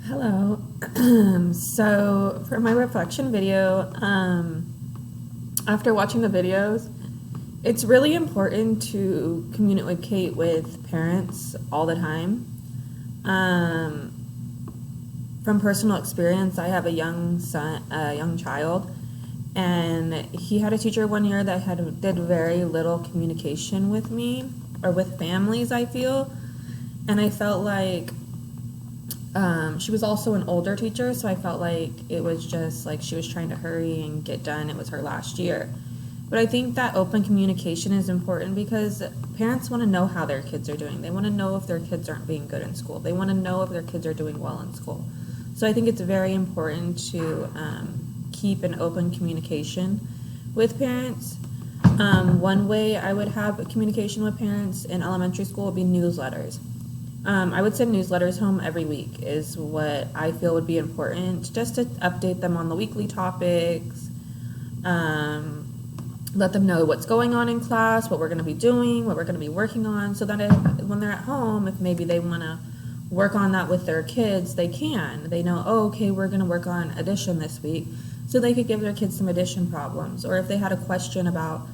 Hello. So for my reflection video, after watching the videos, it's really important to communicate with parents all the time. From personal experience, I have a young child, and he had a teacher one year that did very little communication with me or with families, I feel. And I felt like she was also an older teacher, so I felt like it was just like she was trying to hurry and get done. It was her last year. But I think that open communication is important because parents want to know how their kids are doing. They want to know if their kids aren't being good in school. They want to know if their kids are doing well in school. So I think it's very important to keep an open communication with parents. One way I would have a communication with parents in elementary school would be newsletters. I would send newsletters home every week is what I feel would be important, just to update them on the weekly topics, let them know what's going on in class, what we're going to be doing, what we're going to be working on, so that when they're at home, if maybe they want to work on that with their kids, they can. They know, oh, okay, we're going to work on addition this week, so they could give their kids some addition problems. Or if they had a question about,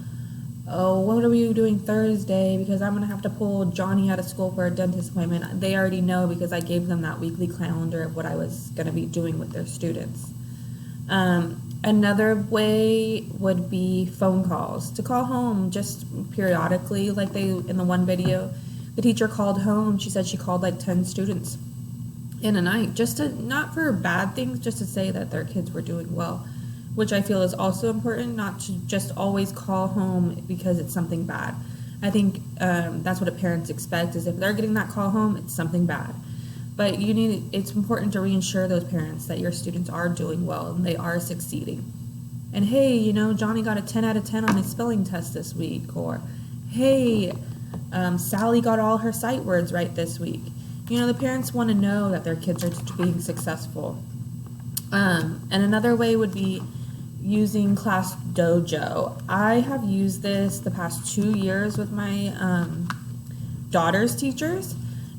oh, what are we doing Thursday, because I'm going to have to pull Johnny out of school for a dentist appointment, they already know because I gave them that weekly calendar of what I was going to be doing with their students. Another way would be phone calls, to call home just periodically. Like in the one video, the teacher called home. She said she called like 10 students in a night, just to, not for bad things, just to say that their kids were doing well, which I feel is also important, not to just always call home because it's something bad. I think that's what parents expect, is if they're getting that call home, it's something bad. But it's important to reassure those parents that your students are doing well and they are succeeding. And hey, Johnny got a 10 out of 10 on his spelling test this week. Or hey, Sally got all her sight words right this week. The parents want to know that their kids are being successful. And another way would be using class Dojo. I have used this the past 2 years with my daughter's teachers.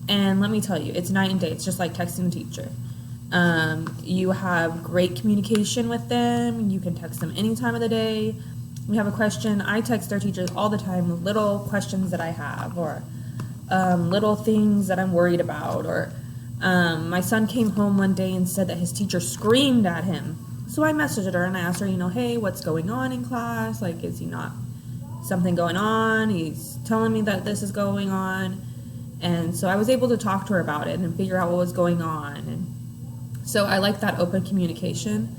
And let me tell you, it's night and day. It's just like texting a teacher. You have great communication with them. You can text them any time of the day. We have a question. I text our teachers all the time with little questions that I have, or little things that I'm worried about. Or my son came home one day and said that his teacher screamed at him. So I messaged her and I asked her, hey, what's going on in class? Like, is he not something going on? He's telling me that this is going on. And so I was able to talk to her about it and figure out what was going on. And so I like that open communication.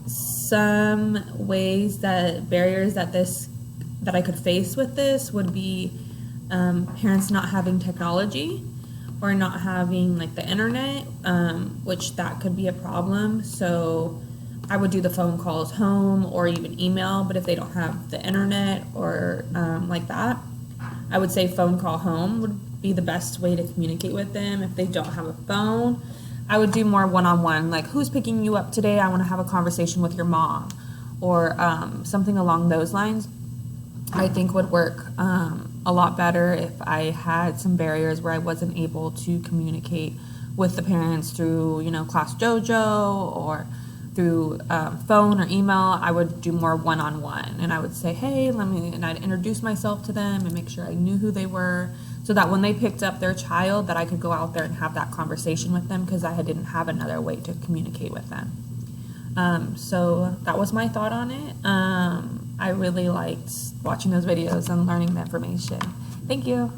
Some barriers that I could face with this would be parents not having technology or not having like the internet, which that could be a problem. So I would do the phone calls home or even email, but if they don't have the internet or like that, I would say phone call home would be the best way to communicate with them. If they don't have a phone, I would do more one-on-one, like, who's picking you up today? I want to have a conversation with your mom, or something along those lines. I think would work a lot better if I had some barriers where I wasn't able to communicate with the parents through, class Dojo or through phone or email. I would do more one-on-one, and I would say, hey, and I'd introduce myself to them and make sure I knew who they were, so that when they picked up their child, that I could go out there and have that conversation with them, because I didn't have another way to communicate with them. So that was my thought on it. I really liked watching those videos and learning the information. Thank you.